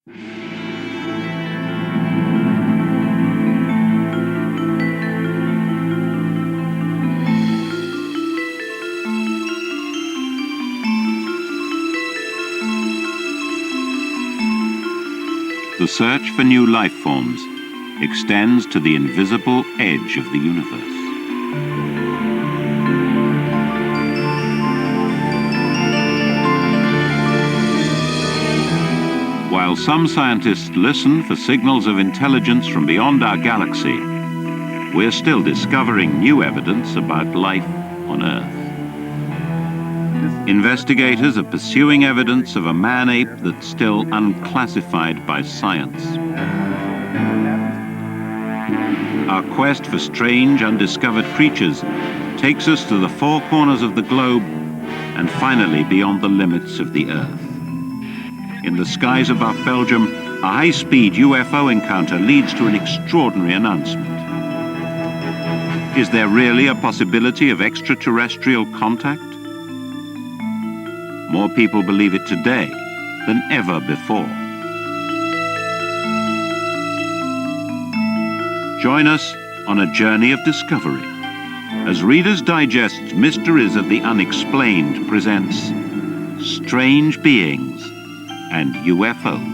The search for new life forms extends to the invisible edge of the universe. While some scientists listen for signals of intelligence from beyond our galaxy, we're still discovering new evidence about life on Earth. Investigators are pursuing evidence of a man-ape that's still unclassified by science. Our quest for strange, undiscovered creatures takes us to the four corners of the globe and finally beyond the limits of the Earth. In the skies above Belgium, a high-speed UFO encounter leads to an extraordinary announcement. Is there really a possibility of extraterrestrial contact? More people believe it today than ever before. Join us on a journey of discovery as Reader's Digest's Mysteries of the Unexplained presents Strange Beings and UFOs.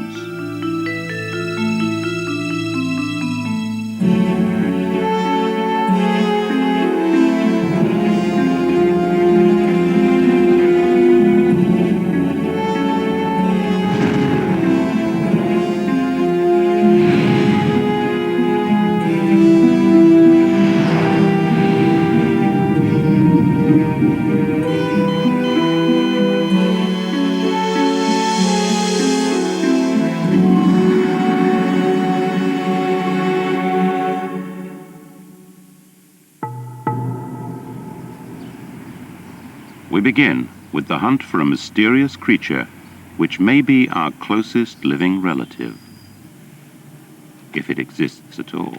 We begin with the hunt for a mysterious creature which may be our closest living relative, if it exists at all.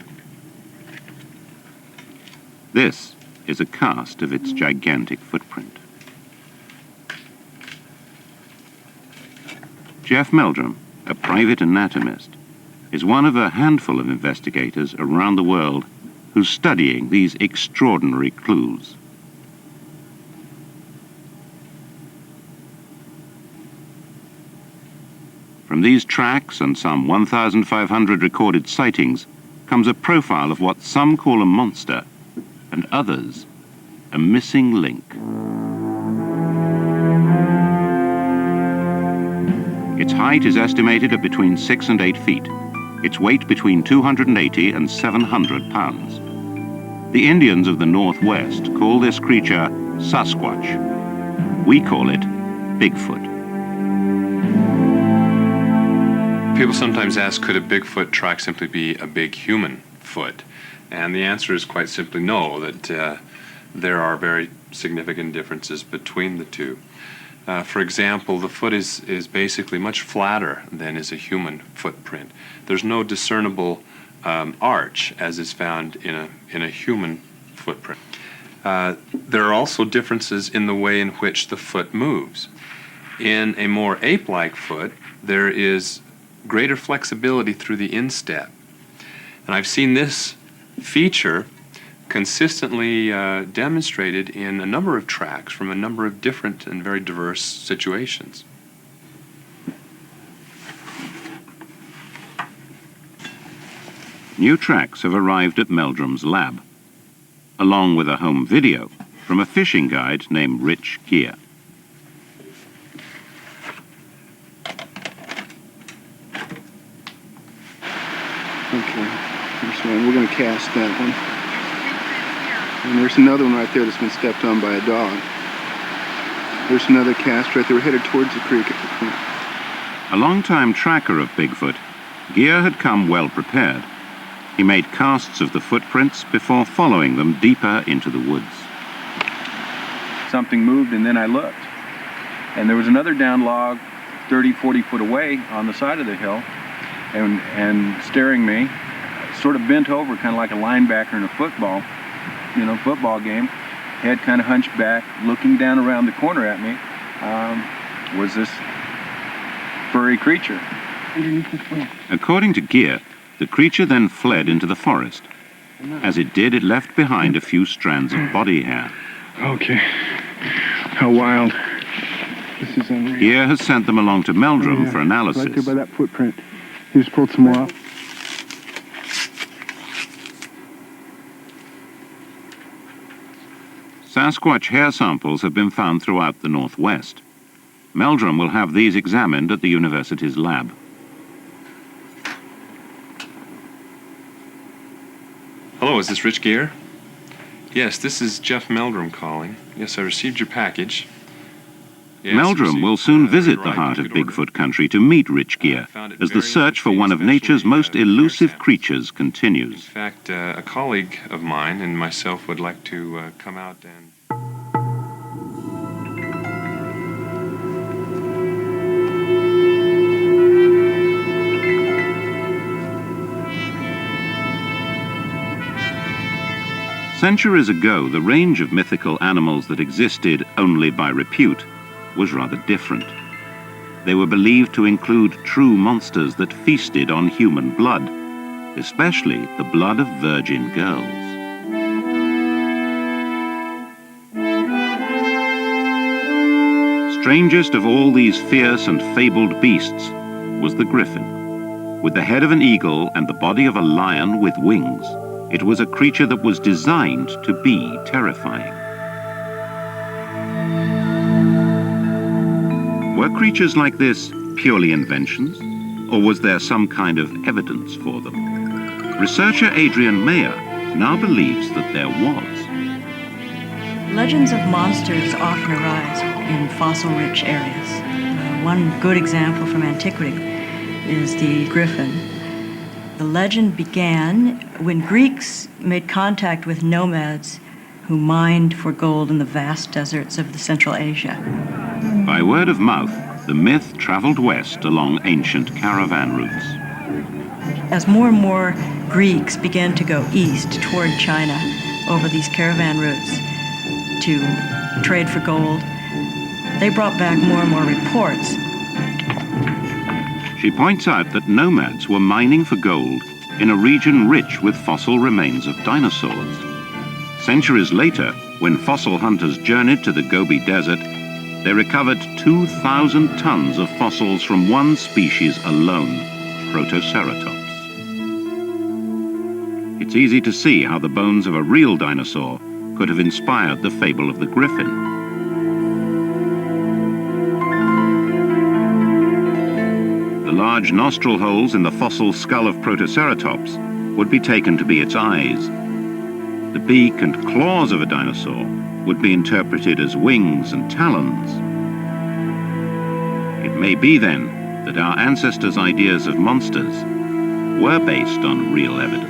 This is a cast of its gigantic footprint. Jeff Meldrum, a private anatomist, is one of a handful of investigators around the world who's studying these extraordinary clues. From these tracks and some 1,500 recorded sightings comes a profile of what some call a monster and others a missing link. Its height is estimated at between 6 and 8 feet. Its weight between 280 and 700 pounds. The Indians of the Northwest call this creature Sasquatch. We call it Bigfoot. People sometimes ask, could a Bigfoot track simply be a big human foot? And the answer is quite simply no, that there are very significant differences between the two. For example, the foot is basically much flatter than is a human footprint. There's no discernible arch, as is found in a human footprint. There are also differences in the way in which the foot moves. In a more ape-like foot, there is greater flexibility through the instep. And I've seen this feature consistently demonstrated in a number of tracks from a number of different and very diverse situations. New tracks have arrived at Meldrum's lab, along with a home video from a fishing guide named Rich Gear. Okay, there's one. We're going to cast that one. And there's another one right there that's been stepped on by a dog. There's another cast right there. We're headed towards the creek at the point. A long-time tracker of Bigfoot, Gear had come well prepared. He made casts of the footprints before following them deeper into the woods. Something moved and then I looked. And there was another down log 30, 40 foot away on the side of the hill. And staring me, sort of bent over, kind of like a linebacker in a football game, head kind of hunched back, looking down around the corner at me, was this furry creature. underneath this plant. According to Gear, the creature then fled into the forest. As it did, it left behind a few strands of body hair. Okay. How wild. This is unreal. Gear has sent them along to Meldrum for analysis. Right there by that footprint. He just pulled some more off. Sasquatch hair samples have been found throughout the Northwest. Meldrum will have these examined at the university's lab. Hello, is this Rich Gear? Yes, this is Jeff Meldrum calling. Yes, I received your package. Yes, Meldrum will soon visit the heart of Bigfoot country to meet Rich Gear as the search for one of nature's most elusive creatures In continues. fact, a colleague of mine and myself would like to come out and... Centuries ago, the range of mythical animals that existed only by repute was rather different. They were believed to include true monsters that feasted on human blood, especially the blood of virgin girls. Strangest of all these fierce and fabled beasts was the griffin. With the head of an eagle and the body of a lion with wings, it was a creature that was designed to be terrifying. Were creatures like this purely inventions, or was there some kind of evidence for them? Researcher Adrian Mayer now believes that there was. Legends of monsters often arise in fossil-rich areas. One good example from antiquity is the griffin. The legend began when Greeks made contact with nomads who mined for gold in the vast deserts of Central Asia. By word of mouth, the myth traveled west along ancient caravan routes. As more and more Greeks began to go east toward China over these caravan routes to trade for gold, they brought back more and more reports. She points out that nomads were mining for gold in a region rich with fossil remains of dinosaurs. Centuries later, when fossil hunters journeyed to the Gobi Desert, they recovered 2,000 tons of fossils from one species alone, Protoceratops. It's easy to see how the bones of a real dinosaur could have inspired the fable of the griffin. The large nostril holes in the fossil skull of Protoceratops would be taken to be its eyes. The beak and claws of a dinosaur would be interpreted as wings and talons. It may be then that our ancestors' ideas of monsters were based on real evidence.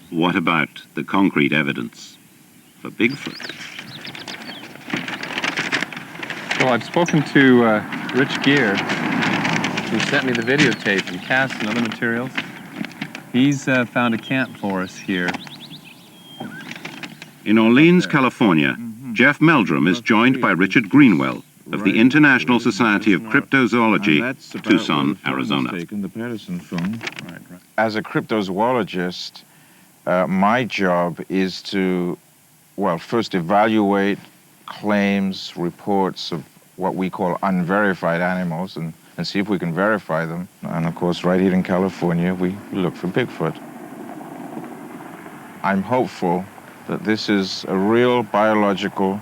What about the concrete evidence for Bigfoot? Well, I've spoken to Rich Gear, who sent me the videotape and cast and other materials. He's found a camp for us here. In Orleans, California, Jeff Meldrum is joined by Richard Greenwell of the International Society of Cryptozoology, Tucson, Arizona. The Patterson film. As a cryptozoologist, my job is to, well, first evaluate claims, reports of what we call unverified animals and see if we can verify them. And of course, right here in California, we look for Bigfoot. I'm hopeful that this is a real biological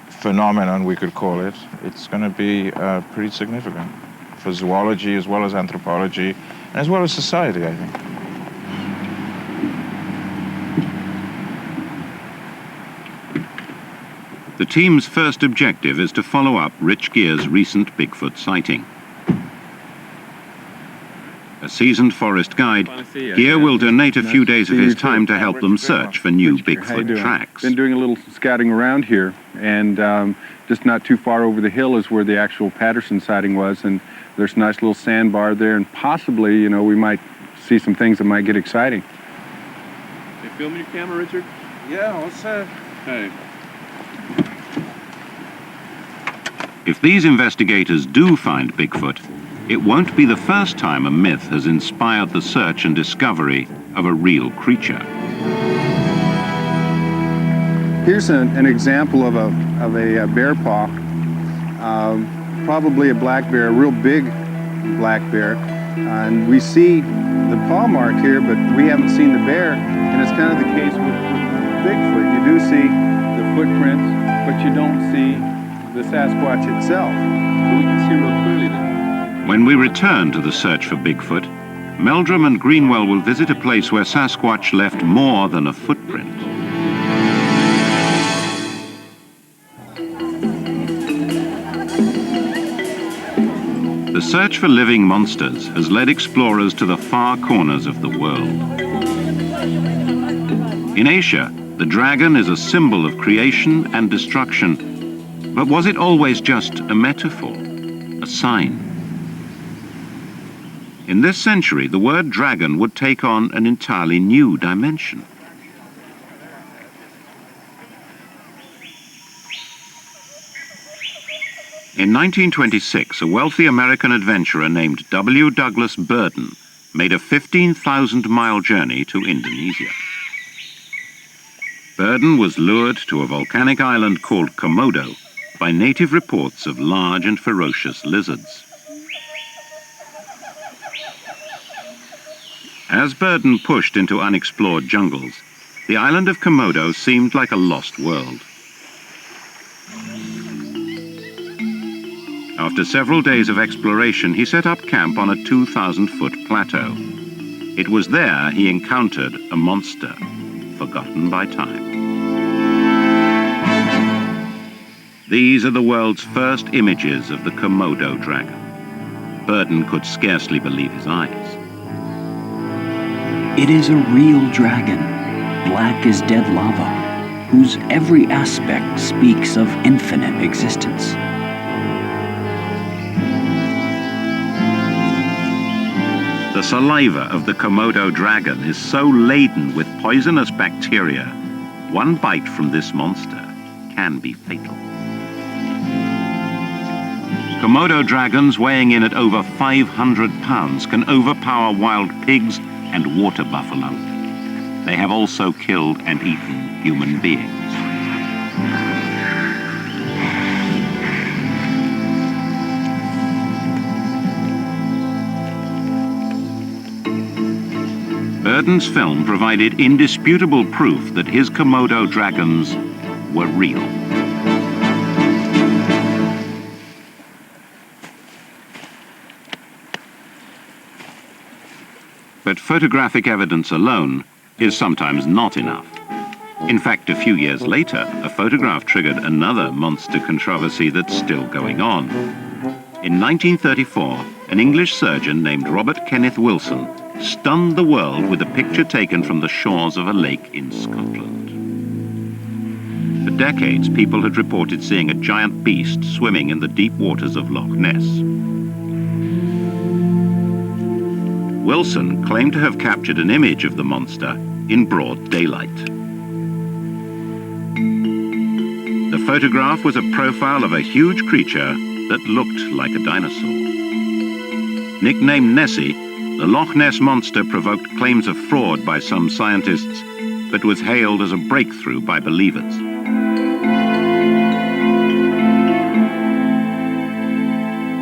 phenomenon, we could call it. It's going to be pretty significant for zoology as well as anthropology, and as well as society, I think. The team's first objective is to follow up Rich Gear's recent Bigfoot sighting. A seasoned forest guide, Gear will donate a few days of his time to help them search for new Bigfoot tracks. Been doing a little scouting around here, and just not too far over the hill is where the actual Patterson sighting was, and there's a nice little sandbar there, and possibly, you know, we might see some things that might get exciting. You filming your camera, Richard? Yeah, what's that? Hey. If these investigators do find Bigfoot, it won't be the first time a myth has inspired the search and discovery of a real creature. Here's an example of a bear paw. Probably a black bear, a real big black bear. And we see the paw mark here, but we haven't seen the bear. And it's kind of the case with Bigfoot. You do see the footprints, but you don't see the Sasquatch itself. So we can see real clearly then. When we return to the search for Bigfoot, Meldrum and Greenwell will visit a place where Sasquatch left more than a footprint. The search for living monsters has led explorers to the far corners of the world. In Asia, the dragon is a symbol of creation and destruction. But was it always just a metaphor, a sign? In this century, the word dragon would take on an entirely new dimension. In 1926, a wealthy American adventurer named W. Douglas Burden made a 15,000-mile journey to Indonesia. Burden was lured to a volcanic island called Komodo by native reports of large and ferocious lizards. As Burden pushed into unexplored jungles, the island of Komodo seemed like a lost world. After several days of exploration, he set up camp on a 2,000-foot plateau. It was there he encountered a monster, forgotten by time. These are the world's first images of the Komodo dragon. Burden could scarcely believe his eyes. It is a real dragon, black as dead lava, whose every aspect speaks of infinite existence. The saliva of the Komodo dragon is so laden with poisonous bacteria, one bite from this monster can be fatal. Komodo dragons weighing in at over 500 pounds can overpower wild pigs and water buffalo. They have also killed and eaten human beings. Burden's film provided indisputable proof that his Komodo dragons were real. But photographic evidence alone is sometimes not enough. In fact, a few years later, a photograph triggered another monster controversy that's still going on. In 1934, an English surgeon named Robert Kenneth Wilson stunned the world with a picture taken from the shores of a lake in Scotland. For decades, people had reported seeing a giant beast swimming in the deep waters of Loch Ness. Wilson claimed to have captured an image of the monster in broad daylight. The photograph was a profile of a huge creature that looked like a dinosaur. Nicknamed Nessie, the Loch Ness Monster provoked claims of fraud by some scientists, but was hailed as a breakthrough by believers.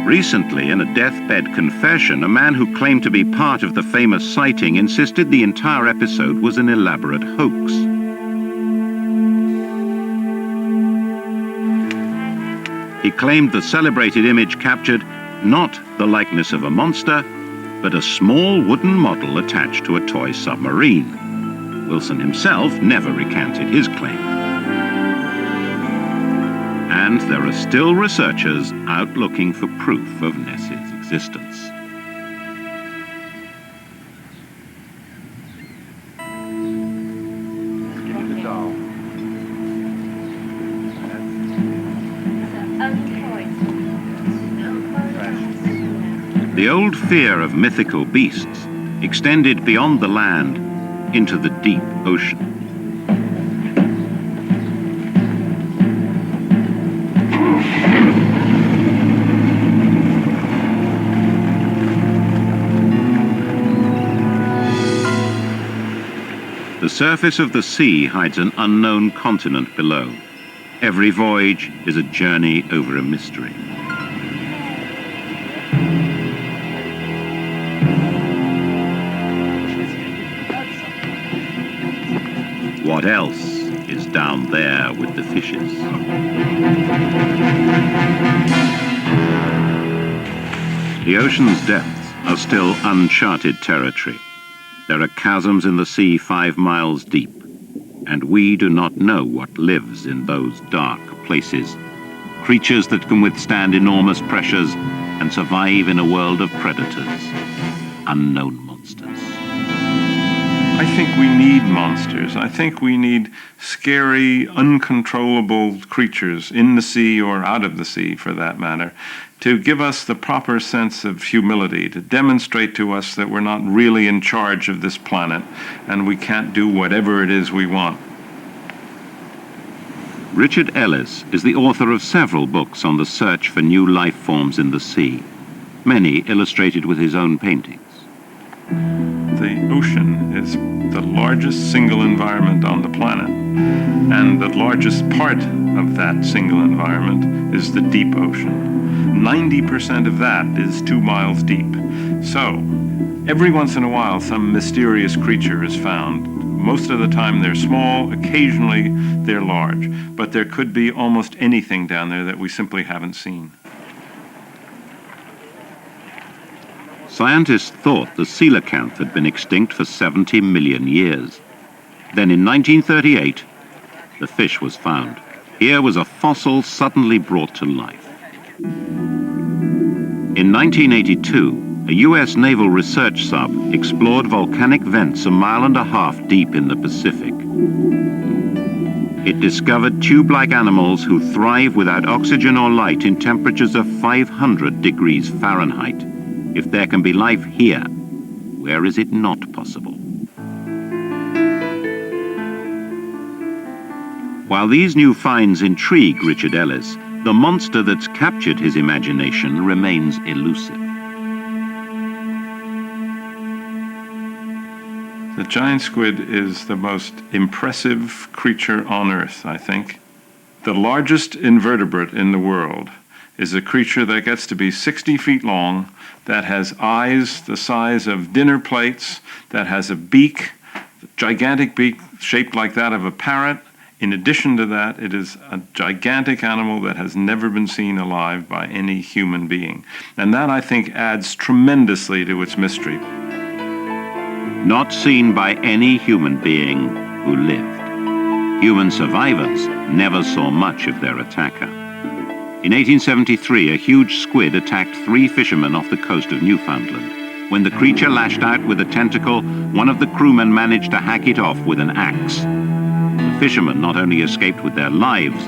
Recently, in a deathbed confession, a man who claimed to be part of the famous sighting insisted the entire episode was an elaborate hoax. He claimed the celebrated image captured not the likeness of a monster, but a small wooden model attached to a toy submarine. Wilson himself never recanted his claim. And there are still researchers out looking for proof of Nessie's existence. The old fear of mythical beasts extended beyond the land into the deep ocean. surface of the sea hides an unknown continent below. Every voyage is a journey over a mystery. What else is down there with the fishes? The ocean's depths are still uncharted territory. There are chasms in the sea 5 miles deep, and we do not know what lives in those dark places. Creatures that can withstand enormous pressures and survive in a world of predators. Unknown monsters. I think we need monsters. I think we need scary, uncontrollable creatures in the sea or out of the sea, for that matter, to give us the proper sense of humility, to demonstrate to us that we're not really in charge of this planet and we can't do whatever it is we want. Richard Ellis is the author of several books on the search for new life forms in the sea, many illustrated with his own paintings. The ocean is the largest single environment on the planet, and the largest part of that single environment is the deep ocean. 90% of that is 2 miles deep. So, every once in a while, some mysterious creature is found. Most of the time they're small, occasionally they're large, but there could be almost anything down there that we simply haven't seen. Scientists thought the coelacanth had been extinct for 70 million years. Then in 1938, the fish was found. Here was a fossil suddenly brought to life. In 1982, a US naval research sub explored volcanic vents 1.5 miles deep in the Pacific. It discovered tube-like animals who thrive without oxygen or light in temperatures of 500 degrees Fahrenheit. If there can be life here, where is it not possible? While these new finds intrigue Richard Ellis, the monster that's captured his imagination remains elusive. The giant squid is the most impressive creature on Earth, I think. The largest invertebrate in the world is a creature that gets to be 60 feet long, that has eyes the size of dinner plates, that has a beak, gigantic beak shaped like that of a parrot. In addition to that, it is a gigantic animal that has never been seen alive by any human being. And that, I think, adds tremendously to its mystery. Not seen by any human being who lived. Human survivors never saw much of their attacker. In 1873, a huge squid attacked 3 fishermen off the coast of Newfoundland. When the creature lashed out with a tentacle, one of the crewmen managed to hack it off with an axe. The fishermen not only escaped with their lives,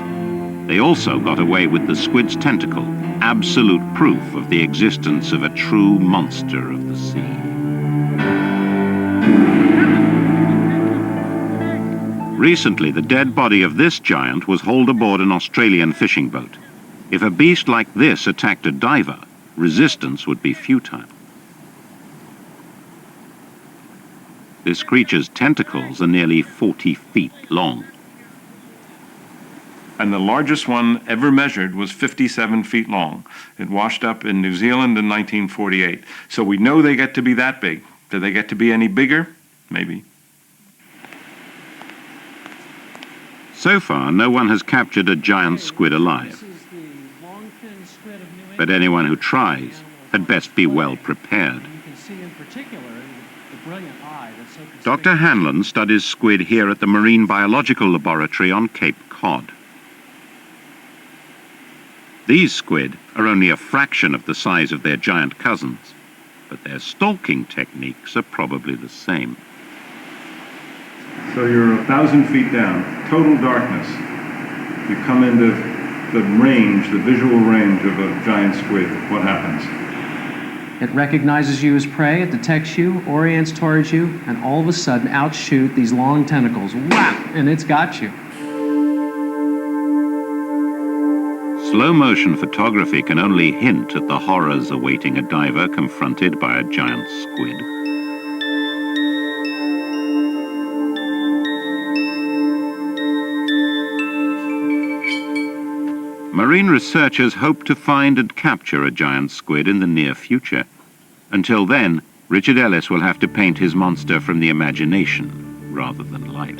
they also got away with the squid's tentacle, absolute proof of the existence of a true monster of the sea. Recently, the dead body of this giant was hauled aboard an Australian fishing boat. If a beast like this attacked a diver, resistance would be futile. This creature's tentacles are nearly 40 feet long. And the largest one ever measured was 57 feet long. It washed up in New Zealand in 1948. So we know they get to be that big. Do they get to be any bigger? Maybe. So far, no one has captured a giant squid alive. But anyone who tries had best be well prepared. Dr. Hanlon studies squid here at the Marine Biological Laboratory on Cape Cod. These squid are only a fraction of the size of their giant cousins, but their stalking techniques are probably the same. So you're 1,000 feet down, total darkness. You come into the range, the visual range of a giant squid. What happens? It recognizes you as prey, it detects you, orients towards you, and all of a sudden out shoot these long tentacles. Whap! And it's got you. Slow motion photography can only hint at the horrors awaiting a diver confronted by a giant squid. Marine researchers hope to find and capture a giant squid in the near future. Until then, Richard Ellis will have to paint his monster from the imagination rather than life.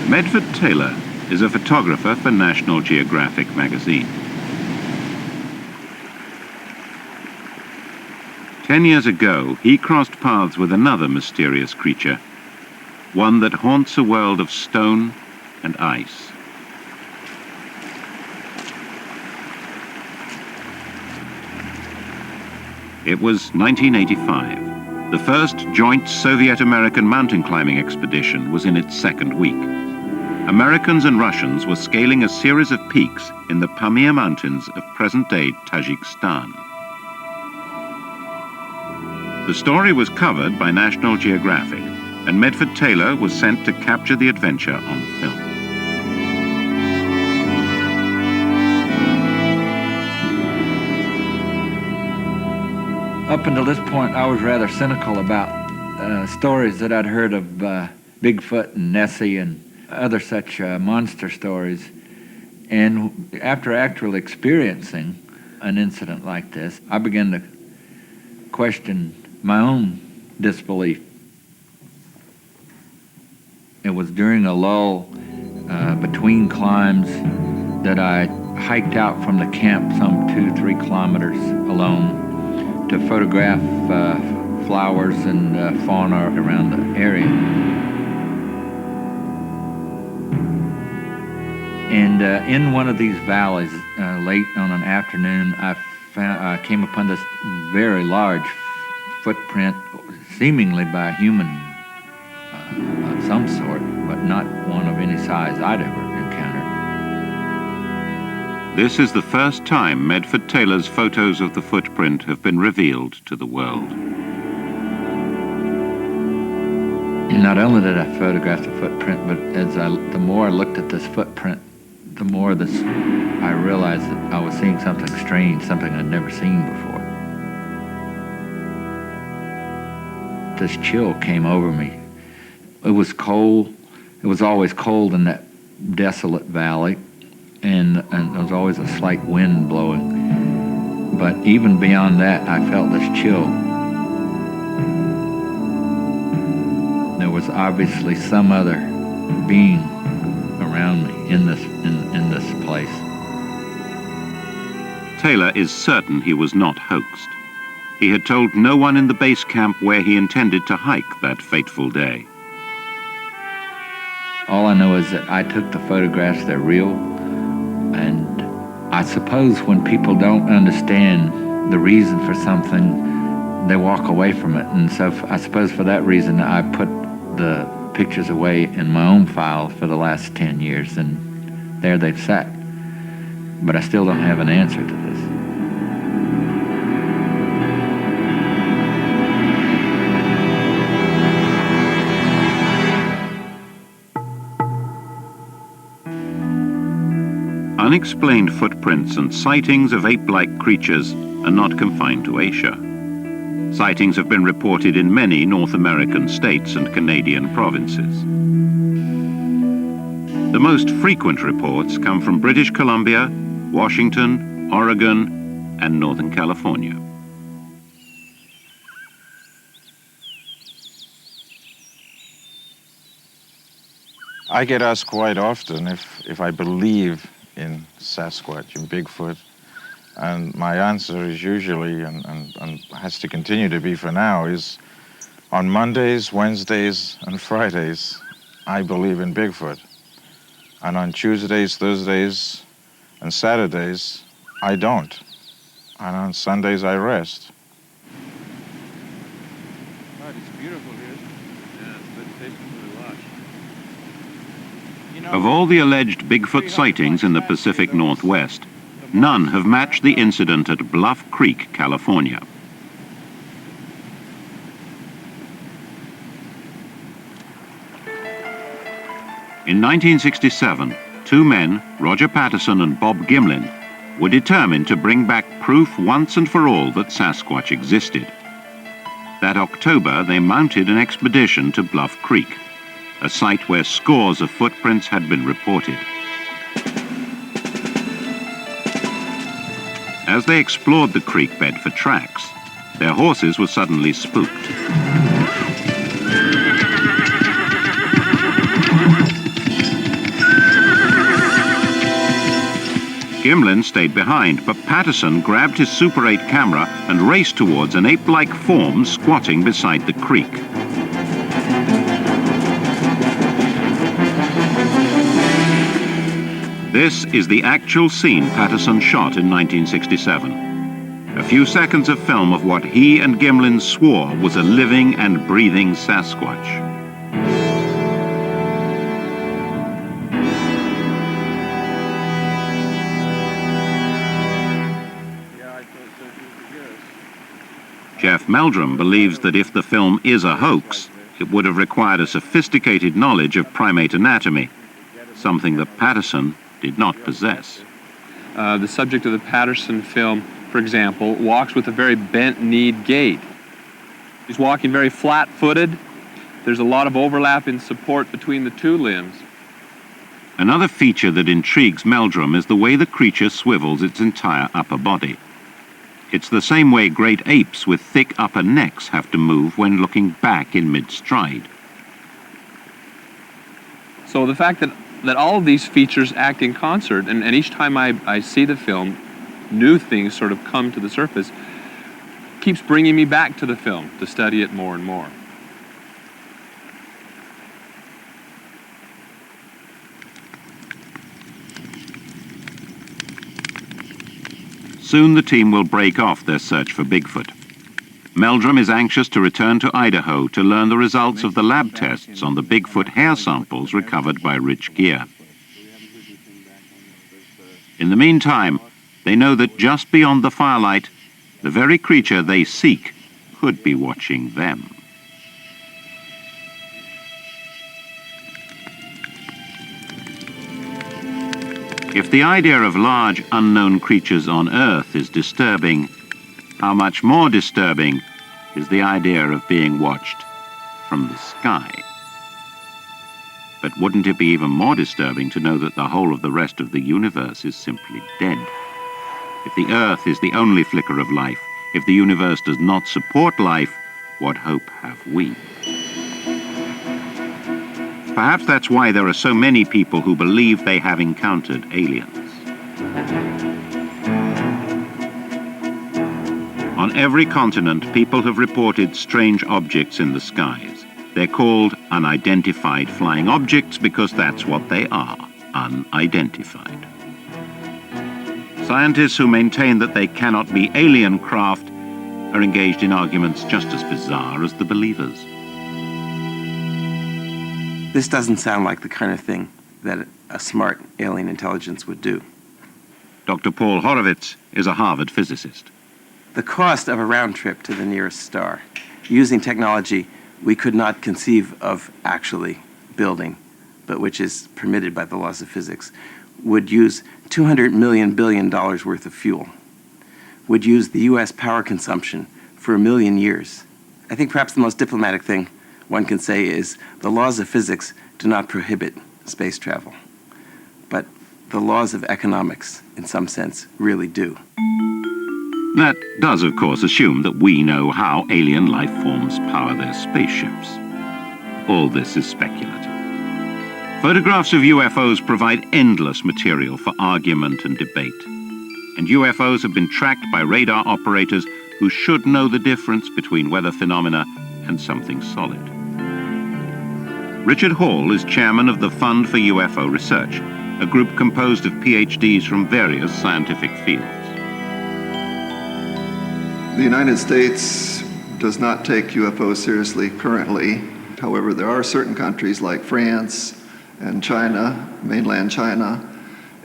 Medford Taylor is a photographer for National Geographic magazine. 10 years ago, he crossed paths with another mysterious creature, one that haunts a world of stone and ice. It was 1985. The first joint Soviet-American mountain climbing expedition was in its second week. Americans and Russians were scaling a series of peaks in the Pamir Mountains of present-day Tajikistan. The story was covered by National Geographic, and Medford Taylor was sent to capture the adventure on film. Up until this point, I was rather cynical about stories that I'd heard of Bigfoot and Nessie and other such monster stories. And after actually experiencing an incident like this, I began to question my own disbelief. It was during a lull between climbs that I hiked out from the camp some 2-3 kilometers alone to photograph flowers and fauna around the area. And in one of these valleys, late on an afternoon, I came upon this very large footprint, seemingly by a human of some sort, but not one of any size I'd ever encountered. This is the first time Medford Taylor's photos of the footprint have been revealed to the world. Not only did I photograph the footprint, but the more I looked at this footprint, the more I realized that I was seeing something strange, something I'd never seen before. This chill came over me. It was cold. It was always cold in that desolate valley, and there was always a slight wind blowing. But even beyond that, I felt this chill. There was obviously some other being around me in this place. Taylor is certain he was not hoaxed. He had told no one in the base camp where he intended to hike that fateful day. All I know is that I took the photographs, they're real, and I suppose when people don't understand the reason for something, they walk away from it. And so I suppose for that reason, I put the pictures away in my own file for the last 10 years, and there they've sat. But I still don't have an answer to this. Unexplained footprints and sightings of ape-like creatures are not confined to Asia. Sightings have been reported in many North American states and Canadian provinces. The most frequent reports come from British Columbia, Washington, Oregon, and Northern California. I get asked quite often if I believe in Sasquatch and Bigfoot, and my answer is usually, and has to continue to be for now, is on Mondays, Wednesdays, and Fridays, I believe in Bigfoot. And on Tuesdays, Thursdays, and Saturdays, I don't. And on Sundays, I rest. God, it's beautiful here. Yeah, it's lush. You know, Of all the alleged Bigfoot sightings in the Pacific Northwest, none have matched the incident at Bluff Creek, California. In 1967, two men, Roger Patterson and Bob Gimlin, were determined to bring back proof once and for all that Sasquatch existed. That October, they mounted an expedition to Bluff Creek, a site where scores of footprints had been reported. As they explored the creek bed for tracks, their horses were suddenly spooked. Gimlin stayed behind, but Patterson grabbed his Super 8 camera and raced towards an ape-like form squatting beside the creek. This is the actual scene Patterson shot in 1967. A few seconds of film of what he and Gimlin swore was a living and breathing Sasquatch. Jeff Meldrum believes that if the film is a hoax, it would have required a sophisticated knowledge of primate anatomy, something that Patterson did not possess. The subject of the Patterson film, for example, walks with a very bent-kneed gait. He's walking very flat-footed. There's a lot of overlap in support between the two limbs. Another feature that intrigues Meldrum is the way the creature swivels its entire upper body. It's the same way great apes with thick upper necks have to move when looking back in mid-stride. So the fact that all of these features act in concert, and each time I see the film, new things sort of come to the surface, keeps bringing me back to the film to study it more and more. Soon the team will break off their search for Bigfoot. Meldrum is anxious to return to Idaho to learn the results of the lab tests on the Bigfoot hair samples recovered by Rich Gere. In the meantime, they know that just beyond the firelight, the very creature they seek could be watching them. If the idea of large unknown creatures on Earth is disturbing, how much more disturbing is the idea of being watched from the sky? But wouldn't it be even more disturbing to know that the whole of the rest of the universe is simply dead? If the Earth is the only flicker of life, if the universe does not support life, what hope have we? Perhaps that's why there are so many people who believe they have encountered aliens. On every continent, people have reported strange objects in the skies. They're called unidentified flying objects because that's what they are, unidentified. Scientists who maintain that they cannot be alien craft are engaged in arguments just as bizarre as the believers. This doesn't sound like the kind of thing that a smart alien intelligence would do. Dr. Paul Horowitz is a Harvard physicist. The cost of a round trip to the nearest star, using technology we could not conceive of actually building, but which is permitted by the laws of physics, would use $200 billion worth of fuel, would use the U.S. power consumption for 1 million years. I think perhaps the most diplomatic thing one can say is the laws of physics do not prohibit space travel, but the laws of economics, in some sense, really do. That does, of course, assume that we know how alien life forms power their spaceships. All this is speculative. Photographs of UFOs provide endless material for argument and debate, and UFOs have been tracked by radar operators who should know the difference between weather phenomena and something solid. Richard Hall is chairman of the Fund for UFO Research, a group composed of PhDs from various scientific fields. The United States does not take UFOs seriously currently. However, there are certain countries like France and China, mainland China,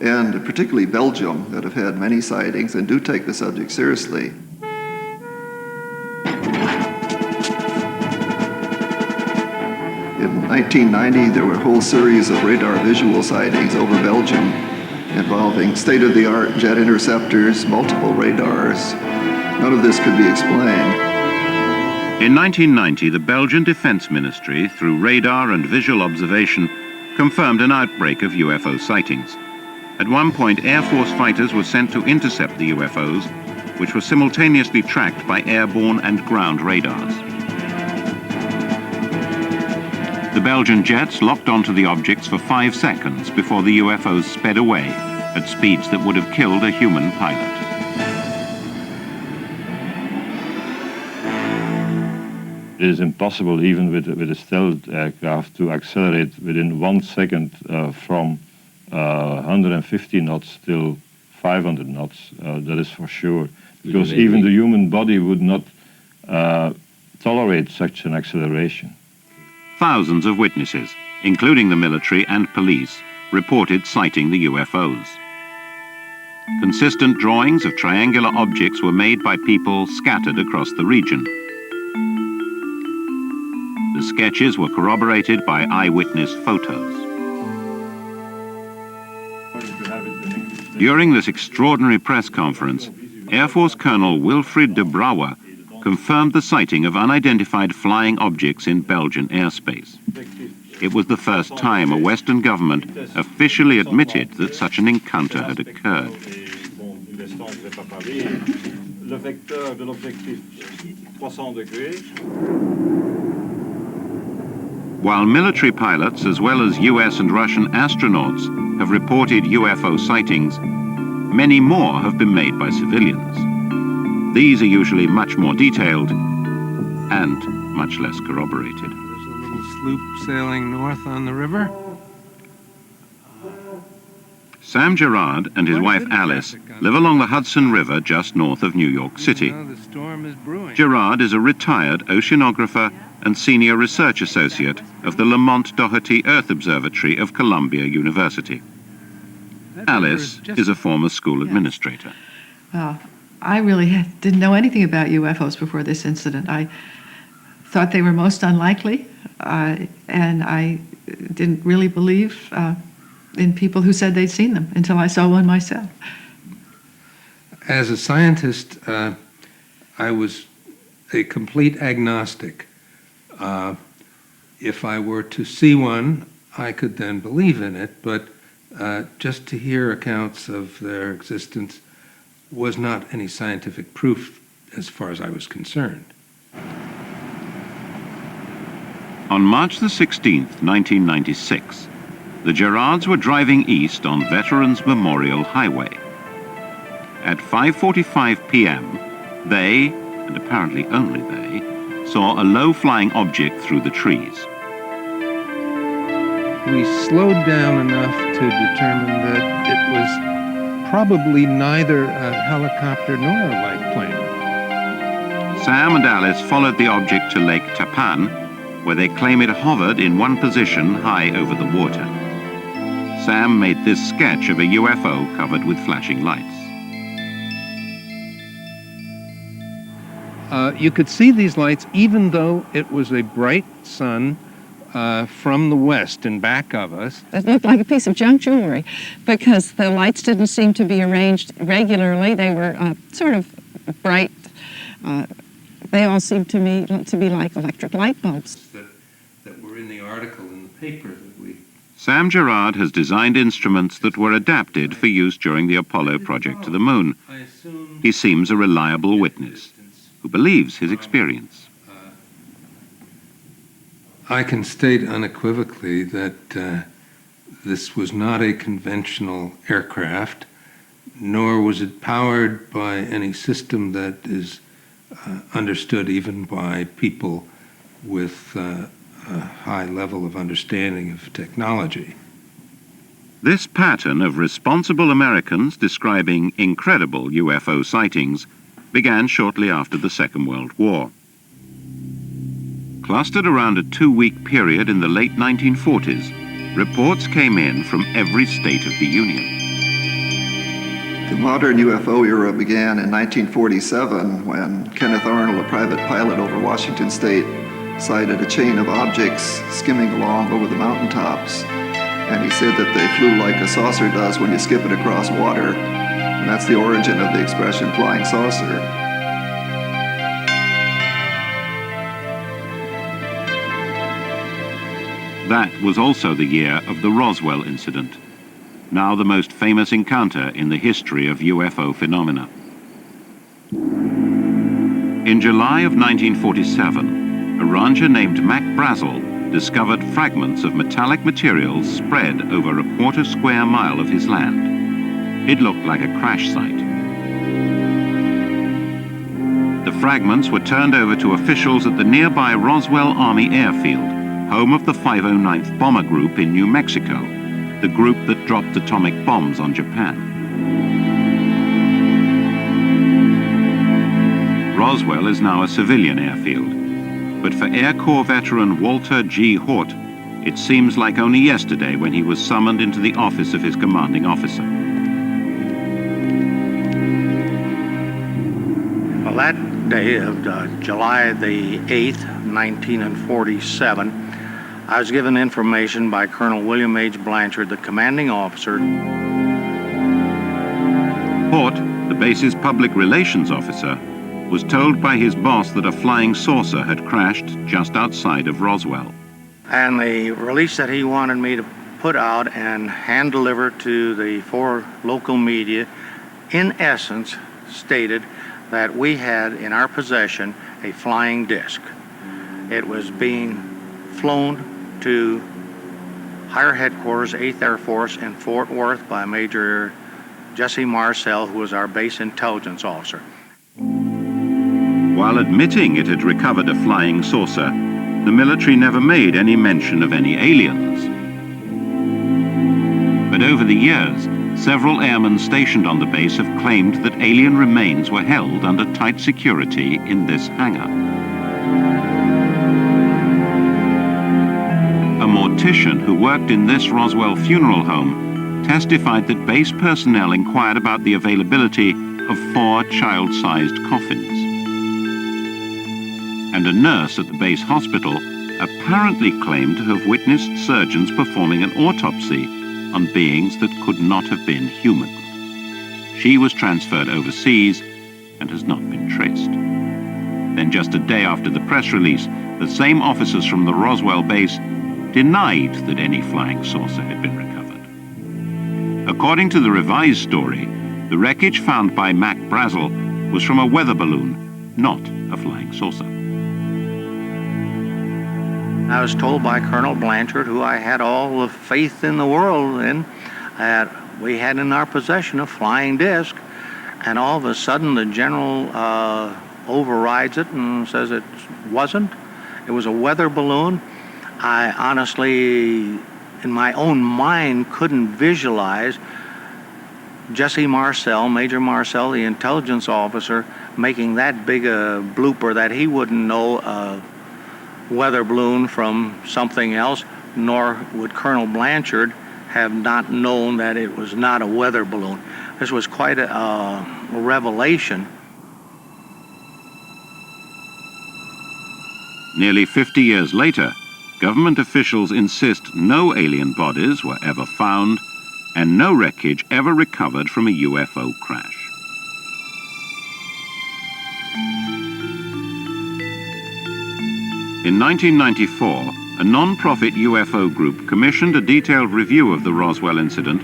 and particularly Belgium, that have had many sightings and do take the subject seriously. In 1990, there were a whole series of radar visual sightings over Belgium involving state-of-the-art jet interceptors, multiple radars. None of this could be explained. In 1990, the Belgian Defense Ministry, through radar and visual observation, confirmed an outbreak of UFO sightings. At one point, Air Force fighters were sent to intercept the UFOs, which were simultaneously tracked by airborne and ground radars. The Belgian jets locked onto the objects for 5 seconds before the UFOs sped away at speeds that would have killed a human pilot. It is impossible, even with a stealth aircraft, to accelerate within 1 second from 150 knots till 500 knots. That is for sure, because even the human body would not tolerate such an acceleration. Thousands of witnesses, including the military and police, reported sighting the UFOs. Consistent drawings of triangular objects were made by people scattered across the region. The sketches were corroborated by eyewitness photos. During this extraordinary press conference, Air Force Colonel Wilfried de Brouwer confirmed the sighting of unidentified flying objects in Belgian airspace. It was the first time a Western government officially admitted that such an encounter had occurred. While military pilots, as well as US and Russian astronauts, have reported UFO sightings, many more have been made by civilians. These are usually much more detailed and much less corroborated. There's a little sloop sailing north on the river. Sam Gerard and his wife Alice live along the Hudson River just north of New York City. The storm is brewing. Gerard is a retired oceanographer and senior research associate of the Lamont Doherty Earth Observatory of Columbia University. Alice is a former school administrator. I really didn't know anything about UFOs before this incident. I thought they were most unlikely, and I didn't really believe in people who said they'd seen them until I saw one myself. As a scientist, I was a complete agnostic. If I were to see one, I could then believe in it, but just to hear accounts of their existence was not any scientific proof as far as I was concerned. On March the 16th, 1996, the Gerards were driving east on Veterans Memorial Highway. At 5:45 p.m., they, and apparently only they, saw a low-flying object through the trees. We slowed down enough to determine that it was probably neither a helicopter nor a light plane. Sam and Alice followed the object to Lake Tapan, where they claim it hovered in one position high over the water. Sam made this sketch of a UFO covered with flashing lights. You could see these lights even though it was a bright sun from the west and back of us. It looked like a piece of junk jewelry because the lights didn't seem to be arranged regularly. They were sort of bright. They all seemed to me to be like electric light bulbs. That were in the article in the paper that we... Sam Gerard has designed instruments that were adapted for use during the Apollo project to the moon. He seems a reliable witness who believes his experience. I can state unequivocally that this was not a conventional aircraft, nor was it powered by any system that is understood even by people with a high level of understanding of technology. This pattern of responsible Americans describing incredible UFO sightings began shortly after the Second World War. Clustered around a 2-week period in the late 1940s, reports came in from every state of the Union. The modern UFO era began in 1947 when Kenneth Arnold, a private pilot over Washington State, sighted a chain of objects skimming along over the mountaintops. And he said that they flew like a saucer does when you skip it across water. And that's the origin of the expression flying saucer. That was also the year of the Roswell incident, now the most famous encounter in the history of UFO phenomena. In July of 1947, a rancher named Mac Brazel discovered fragments of metallic materials spread over a quarter square mile of his land. It looked like a crash site. The fragments were turned over to officials at the nearby Roswell Army Airfield, home of the 509th Bomber Group in New Mexico, the group that dropped atomic bombs on Japan. Roswell is now a civilian airfield, but for Air Corps veteran Walter G. Hort, it seems like only yesterday when he was summoned into the office of his commanding officer. Well, that day of July the 8th, 1947, I was given information by Colonel William H. Blanchard, the commanding officer. Hort, the base's public relations officer, was told by his boss that a flying saucer had crashed just outside of Roswell. And the release that he wanted me to put out and hand deliver to the 4 local media, in essence, stated that we had in our possession a flying disc. It was being flown to higher headquarters, 8th Air Force in Fort Worth by Major Jesse Marcel, who was our base intelligence officer. While admitting it had recovered a flying saucer, the military never made any mention of any aliens. But over the years, several airmen stationed on the base have claimed that alien remains were held under tight security in this hangar. A mortician who worked in this Roswell funeral home testified that base personnel inquired about the availability of 4 child-sized coffins. And a nurse at the base hospital apparently claimed to have witnessed surgeons performing an autopsy on beings that could not have been human. She was transferred overseas and has not been traced. Then just a day after the press release, the same officers from the Roswell base denied that any flying saucer had been recovered. According to the revised story, the wreckage found by Mac Brazel was from a weather balloon, not a flying saucer. I was told by Colonel Blanchard, who I had all the faith in the world in, that we had in our possession a flying disc, and all of a sudden the general overrides it and says it wasn't. It was a weather balloon. I honestly, in my own mind, couldn't visualize Jesse Marcel, Major Marcel, the intelligence officer, making that big a blooper that he wouldn't know a weather balloon from something else, nor would Colonel Blanchard have not known that it was not a weather balloon. This was quite a revelation. Nearly 50 years later, government officials insist no alien bodies were ever found and no wreckage ever recovered from a UFO crash. In 1994, a non-profit UFO group commissioned a detailed review of the Roswell incident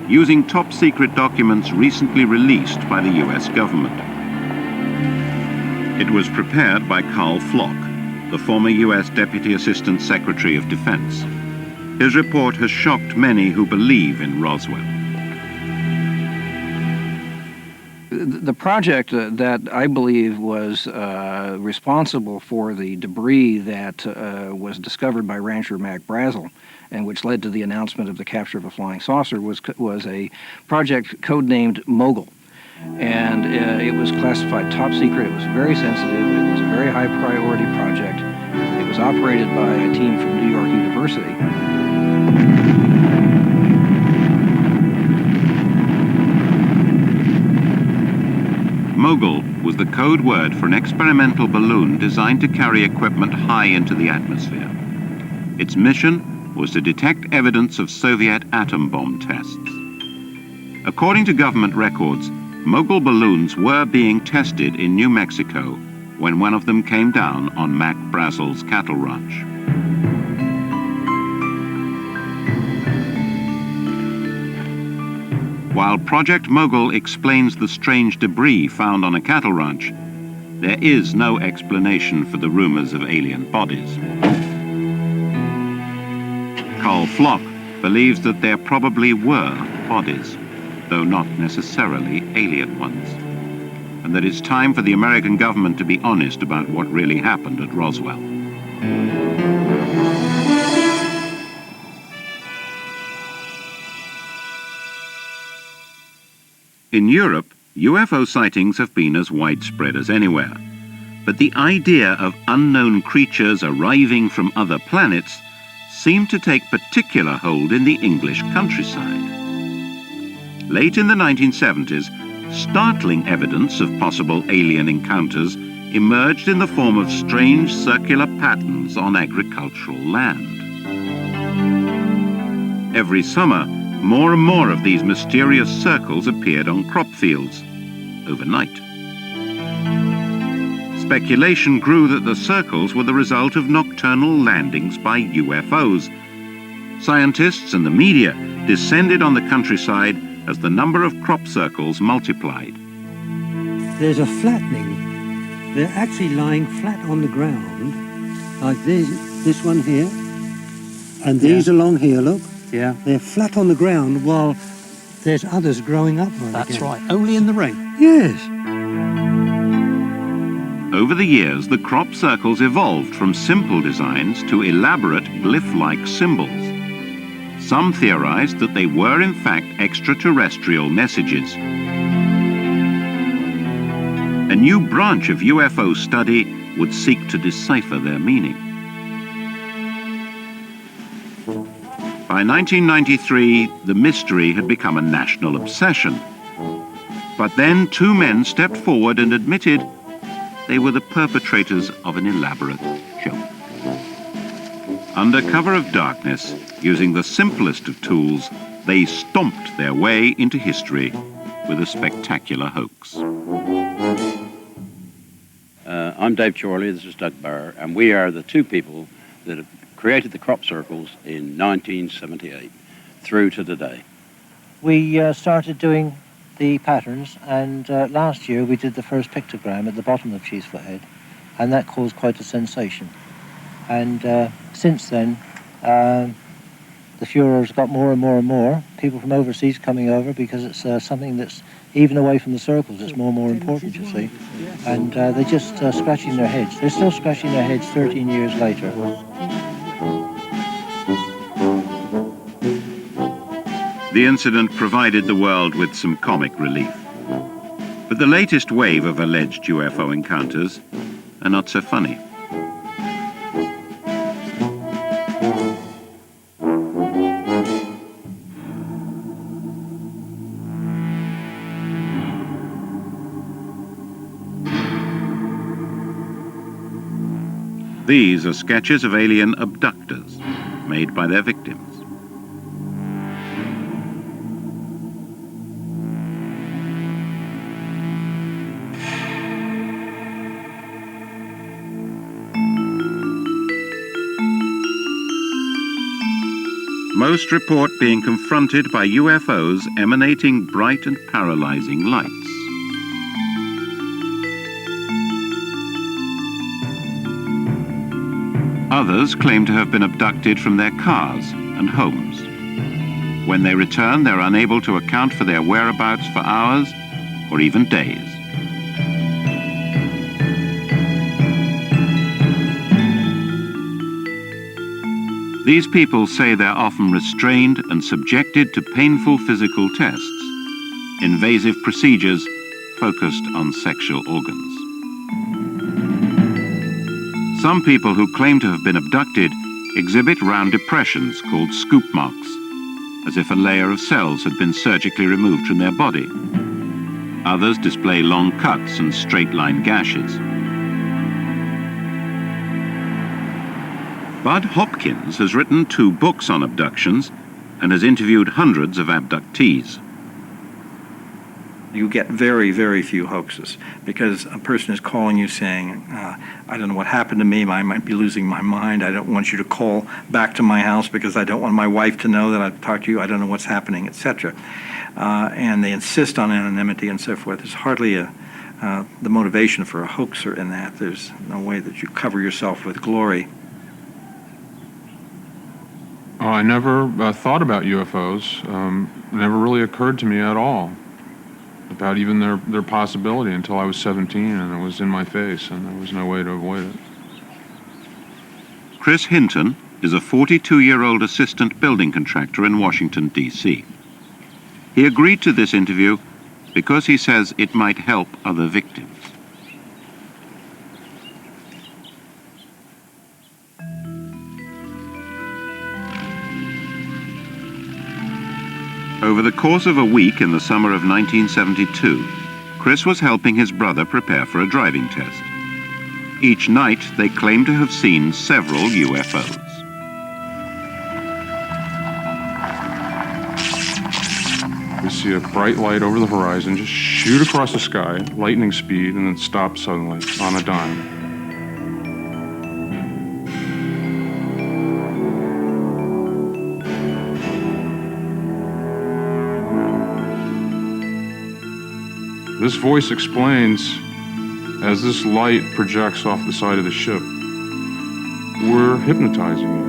using top-secret documents recently released by the US government. It was prepared by Carl Flock, the former US Deputy Assistant Secretary of Defense. His report has shocked many who believe in Roswell. The project that I believe was responsible for the debris that was discovered by rancher Mac Brazel, and which led to the announcement of the capture of a flying saucer, was a project codenamed Mogul. And it was classified top secret. It was very sensitive. It was a very high priority project. It was operated by a team from New York University. Mogul was the code word for an experimental balloon designed to carry equipment high into the atmosphere. Its mission was to detect evidence of Soviet atom bomb tests. According to government records, Mogul balloons were being tested in New Mexico when one of them came down on Mac Brazel's cattle ranch. While Project Mogul explains the strange debris found on a cattle ranch, there is no explanation for the rumors of alien bodies. Carl Flock believes that there probably were bodies, though not necessarily alien ones, and that it's time for the American government to be honest about what really happened at Roswell. In Europe, UFO sightings have been as widespread as anywhere, but the idea of unknown creatures arriving from other planets seemed to take particular hold in the English countryside. Late in the 1970s, startling evidence of possible alien encounters emerged in the form of strange circular patterns on agricultural land. Every summer, more and more of these mysterious circles appeared on crop fields, overnight. Speculation grew that the circles were the result of nocturnal landings by UFOs. Scientists and the media descended on the countryside as the number of crop circles multiplied. There's a flattening. They're actually lying flat on the ground, like this one here, and these along here, look. Yeah. They're flat on the ground while there's others growing up right That's again. right, only in the rain. Yes. Over the years, the crop circles evolved from simple designs to elaborate glyph-like symbols. Some theorized that they were in fact extraterrestrial messages. A new branch of UFO study would seek to decipher their meaning. By 1993, the mystery had become a national obsession. But then two men stepped forward and admitted they were the perpetrators of an elaborate joke. Under cover of darkness, using the simplest of tools, they stomped their way into history with a spectacular hoax. I'm Dave Chorley, this is Doug Barr, and we are the two people that have created the crop circles in 1978 through to today. We started doing the patterns, and last year we did the first pictogram at the bottom of Cheesefoot Head, and that caused quite a sensation. And since then, the furor's got more and more and more. People from overseas coming over because it's something that's even away from the circles. It's more and more important, you see. And they're just scratching their heads. They're still scratching their heads 13 years later. The incident provided the world with some comic relief. But the latest wave of alleged UFO encounters are not so funny. These are sketches of alien abductors made by their victims. Most report being confronted by UFOs emanating bright and paralyzing lights. Others claim to have been abducted from their cars and homes. When they return, they're unable to account for their whereabouts for hours or even days. These people say they're often restrained and subjected to painful physical tests, invasive procedures focused on sexual organs. Some people who claim to have been abducted exhibit round depressions called scoop marks, as if a layer of cells had been surgically removed from their body. Others display long cuts and straight-line gashes. Bud Hopkins has written 2 books on abductions and has interviewed hundreds of abductees. You get very, very few hoaxes because a person is calling you saying, I don't know what happened to me, I might be losing my mind, I don't want you to call back to my house because I don't want my wife to know that I've talked to you, I don't know what's happening, etc. And they insist on anonymity and so forth. There's hardly the motivation for a hoaxer in that. There's no way that you cover yourself with glory. I never thought about UFOs. Never really occurred to me at all about even their possibility until I was 17 and it was in my face and there was no way to avoid it. Chris Hinton is a 42-year-old assistant building contractor in Washington, D.C. He agreed to this interview because he says it might help other victims. Over the course of a week in the summer of 1972, Chris was helping his brother prepare for a driving test. Each night, they claim to have seen several UFOs. We see a bright light over the horizon just shoot across the sky, lightning speed, and then stop suddenly on a dime. This voice explains, as this light projects off the side of the ship, we're hypnotizing you.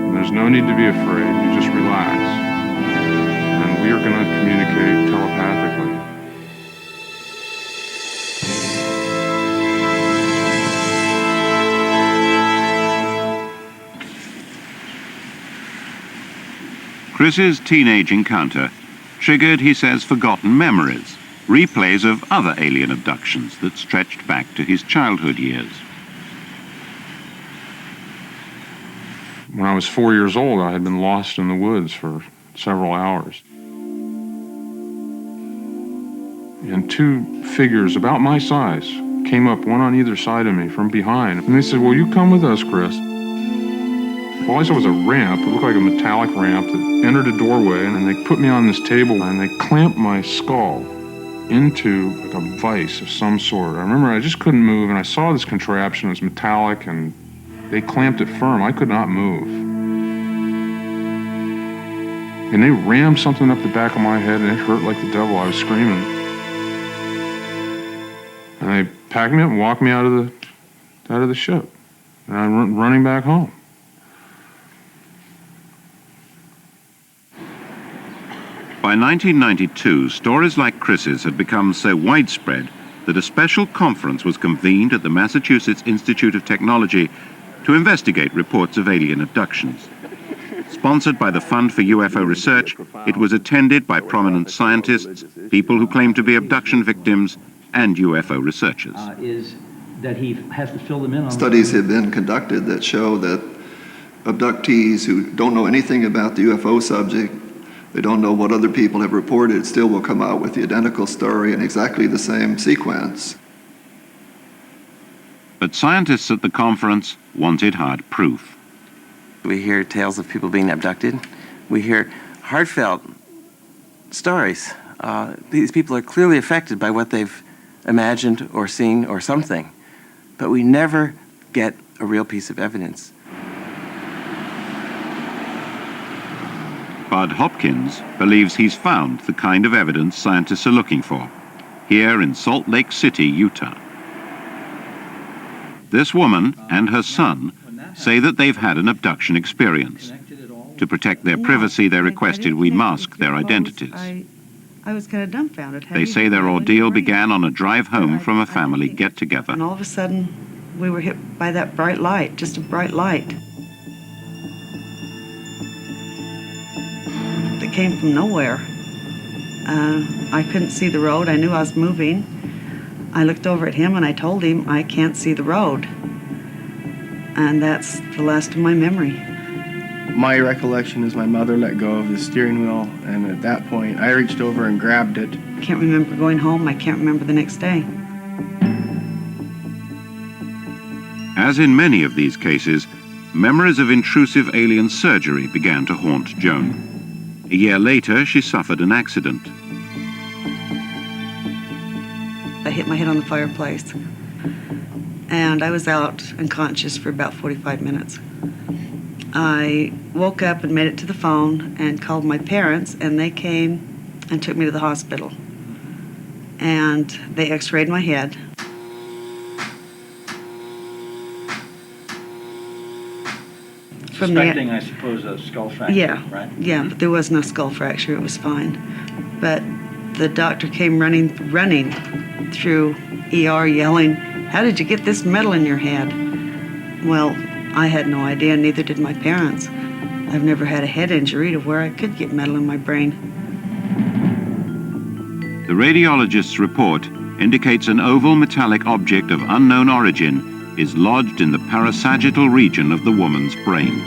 And there's no need to be afraid, you just relax. And we are going to communicate telepathically. Chris's teenage encounter triggered, he says, forgotten memories. Replays of other alien abductions that stretched back to his childhood years. When I was 4 years old, I had been lost in the woods for several hours. And 2 figures about my size came up, one on either side of me from behind. And they said, "Well, you come with us, Chris." All I saw was a ramp. It looked like a metallic ramp that entered a doorway, and they put me on this table and they clamped my skull into like a vice of some sort. I remember I just couldn't move, and I saw this contraption. It was metallic, and they clamped it firm. I could not move. And they rammed something up the back of my head, and it hurt like the devil. I was screaming. And they packed me up and walked me out of the ship. And I'm running back home. By 1992, stories like Chris's had become so widespread that a special conference was convened at the Massachusetts Institute of Technology to investigate reports of alien abductions. Sponsored by the Fund for UFO Research, it was attended by prominent scientists, people who claim to be abduction victims, and UFO researchers. Is that he has to fill them in on... Studies have been conducted that show that abductees who don't know anything about the UFO subject, they don't know what other people have reported, still will come out with the identical story in exactly the same sequence. But scientists at the conference wanted hard proof. We hear tales of people being abducted. We hear heartfelt stories. These people are clearly affected by what they've imagined or seen or something, but we never get a real piece of evidence. Bud Hopkins believes he's found the kind of evidence scientists are looking for, here in Salt Lake City, Utah. This woman and her son say that they've had an abduction experience. To protect their privacy, they requested we mask their identities. I was kind of dumbfounded. They say their ordeal began on a drive home from a family get-together. And all of a sudden, we were hit by that bright light, just a bright light. It came from nowhere. I couldn't see the road. I knew I was moving. I looked over at him and I told him I can't see the road. And that's the last of my memory. My recollection is my mother let go of the steering wheel, and at that point, I reached over and grabbed it. Can't remember going home. I can't remember the next day. As in many of these cases, memories of intrusive alien surgery began to haunt Joan. A year later, she suffered an accident. I hit my head on the fireplace, and I was out unconscious for about 45 minutes. I woke up and made it to the phone and called my parents, and they came and took me to the hospital. And they x-rayed my head. Suspecting, I suppose, a skull fracture, yeah, right? Yeah, but there was no skull fracture. It was fine. But the doctor came running through ER yelling, "How did you get this metal in your head?" Well, I had no idea, neither did my parents. I've never had a head injury to where I could get metal in my brain. The radiologist's report indicates an oval metallic object of unknown origin is lodged in the parasagittal region of the woman's brain.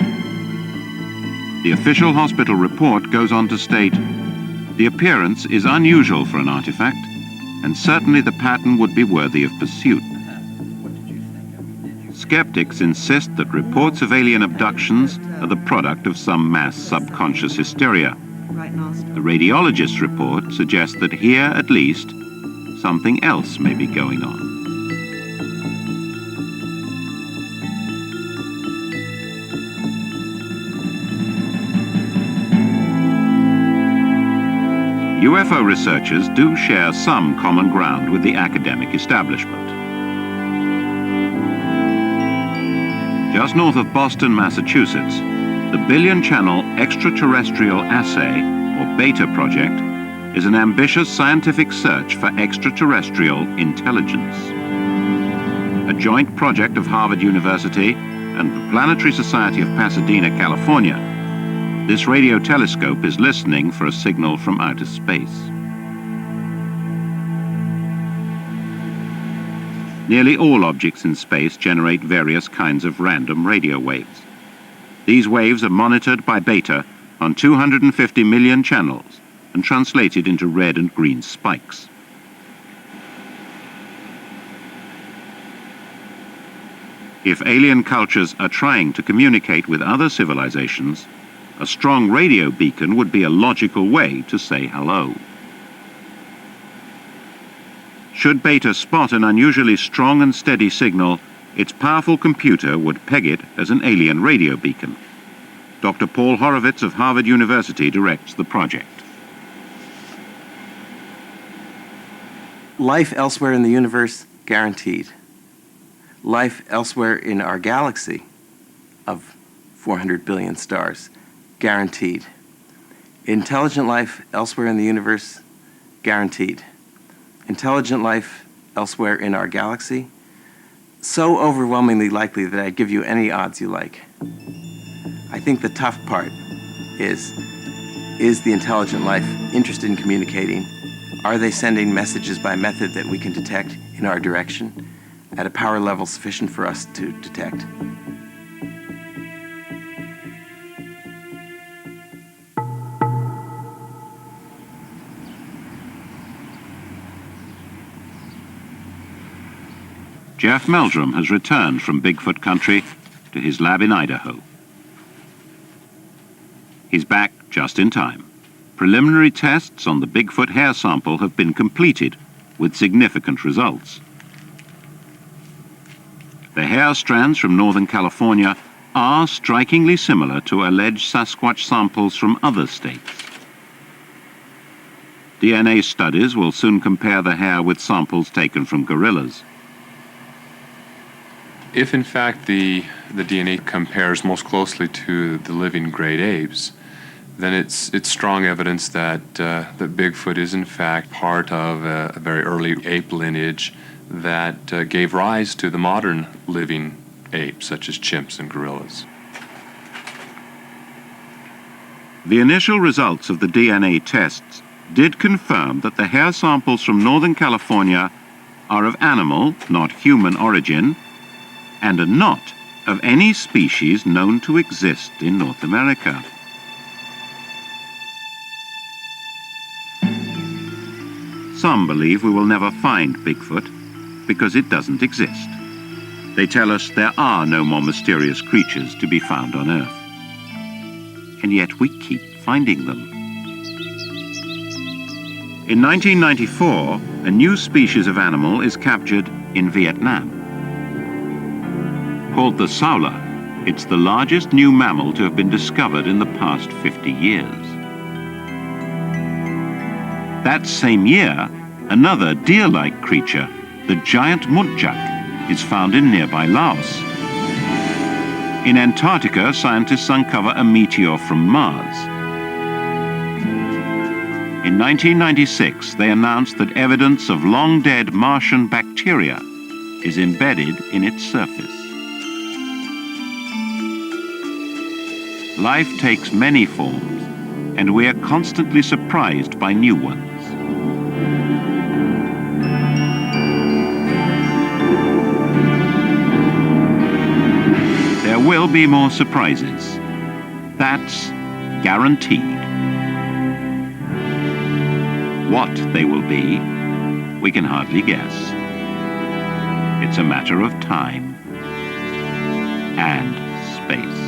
The official hospital report goes on to state, the appearance is unusual for an artifact, and certainly the pattern would be worthy of pursuit. Skeptics insist that reports of alien abductions are the product of some mass subconscious hysteria. The radiologist's report suggests that here, at least, something else may be going on. UFO researchers do share some common ground with the academic establishment. Just north of Boston, Massachusetts, the billion-channel extraterrestrial assay, or BETA project, is an ambitious scientific search for extraterrestrial intelligence. A joint project of Harvard University and the Planetary Society of Pasadena, California, this radio telescope is listening for a signal from outer space. Nearly all objects in space generate various kinds of random radio waves. These waves are monitored by BETA on 250 million channels and translated into red and green spikes. If alien cultures are trying to communicate with other civilizations, a strong radio beacon would be a logical way to say hello. Should BETA spot an unusually strong and steady signal, its powerful computer would peg it as an alien radio beacon. Dr. Paul Horowitz of Harvard University directs the project. Life elsewhere in the universe, guaranteed. Life elsewhere in our galaxy of 400 billion stars, guaranteed. Intelligent life elsewhere in the universe, guaranteed. Intelligent life elsewhere in our galaxy, so overwhelmingly likely that I'd give you any odds you like. I think the tough part is the intelligent life interested in communicating? Are they sending messages by method that we can detect in our direction at a power level sufficient for us to detect? Jeff Meldrum has returned from Bigfoot country to his lab in Idaho. He's back just in time. Preliminary tests on the Bigfoot hair sample have been completed with significant results. The hair strands from Northern California are strikingly similar to alleged Sasquatch samples from other states. DNA studies will soon compare the hair with samples taken from gorillas. If in fact the DNA compares most closely to the living great apes, then it's strong evidence that Bigfoot is in fact part of a very early ape lineage that gave rise to the modern living apes, such as chimps and gorillas. The initial results of the DNA tests did confirm that the hair samples from Northern California are of animal, not human origin, and are not of any species known to exist in North America. Some believe we will never find Bigfoot because it doesn't exist. They tell us there are no more mysterious creatures to be found on Earth. And yet we keep finding them. In 1994, a new species of animal is captured in Vietnam. Called the Saola, it's the largest new mammal to have been discovered in the past 50 years. That same year, another deer-like creature, the giant muntjac, is found in nearby Laos. In Antarctica, scientists uncover a meteor from Mars. In 1996, they announced that evidence of long-dead Martian bacteria is embedded in its surface. Life takes many forms, and we are constantly surprised by new ones. There will be more surprises. That's guaranteed. What they will be, we can hardly guess. It's a matter of time and space.